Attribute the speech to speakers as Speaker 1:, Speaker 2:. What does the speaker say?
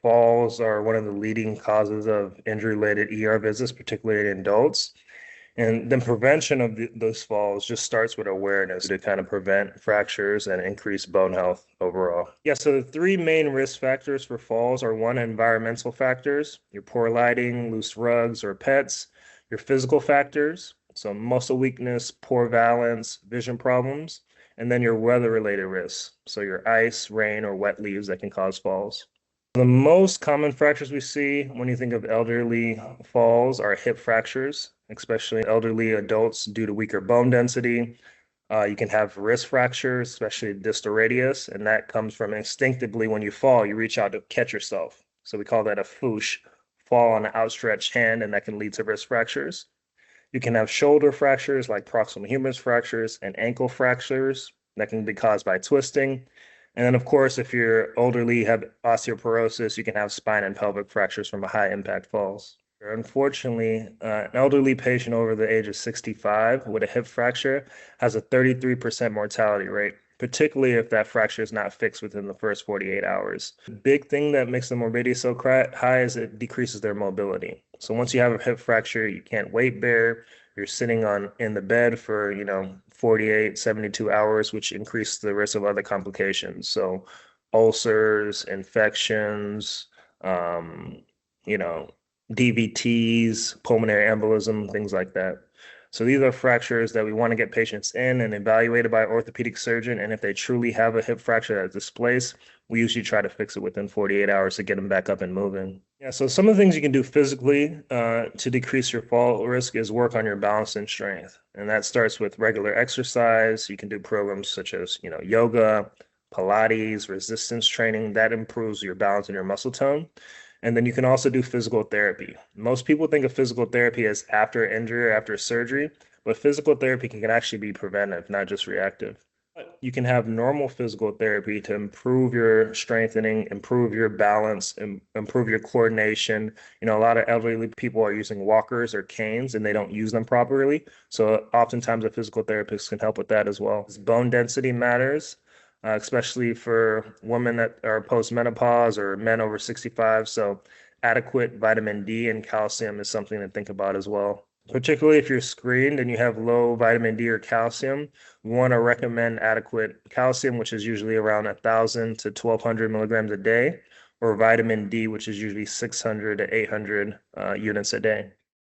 Speaker 1: Falls are one of the leading causes of injury-related ER visits, particularly in adults. And then prevention of those falls just starts with awareness to kind of prevent fractures and increase bone health overall. Yeah, so the three main risk factors for falls are one, environmental factors, your poor lighting, loose rugs or pets, your physical factors, so muscle weakness, poor balance, vision problems, and then your weather-related risks, so your ice, rain, or wet leaves that can cause falls. The most common fractures we see when you think of elderly falls are hip fractures, especially elderly adults due to weaker bone density. You can have wrist fractures, especially distal radius, and that comes from instinctively when you fall, you reach out to catch yourself. So we call that a foosh, fall on an outstretched hand, and that can lead to wrist fractures. You can have shoulder fractures like proximal humerus fractures and ankle fractures that can be caused by twisting. And then, of course, if you're elderly, have osteoporosis, you can have spine and pelvic fractures from a high impact falls. Unfortunately, an elderly patient over the age of 65 with a hip fracture has a 33% mortality rate, particularly if that fracture is not fixed within the first 48 hours. The big thing that makes the morbidity so high is it decreases their mobility. So once you have a hip fracture, you can't weight bear, you're sitting in the bed for 48 72 hours, which increase the risk of other complications, so ulcers, infections, you know DVTs, pulmonary embolism, things like that. So these are fractures that we want to get patients in and evaluated by an orthopedic surgeon. And if they truly have a hip fracture that's displaced, we usually try to fix it within 48 hours to get them back up and moving. Yeah, so some of the things you can do physically to decrease your fall risk is work on your balance and strength. And that starts with regular exercise. You can do programs such as, yoga, Pilates, resistance training. That improves your balance and your muscle tone. And then you can also do physical therapy. Most people think of physical therapy as after injury or after surgery, but physical therapy can actually be preventive, not just reactive. You can have normal physical therapy to improve your strengthening, improve your balance, improve your coordination. A lot of elderly people are using walkers or canes and they don't use them properly. So oftentimes a physical therapist can help with that as well. Bone density matters, especially for women that are post-menopause or men over 65. So adequate vitamin D and calcium is something to think about as well. Particularly if you're screened and you have low vitamin D or calcium, we want to recommend adequate calcium, which is usually around 1,000 to 1,200 milligrams a day, or vitamin D, which is usually 600 to 800 units a day.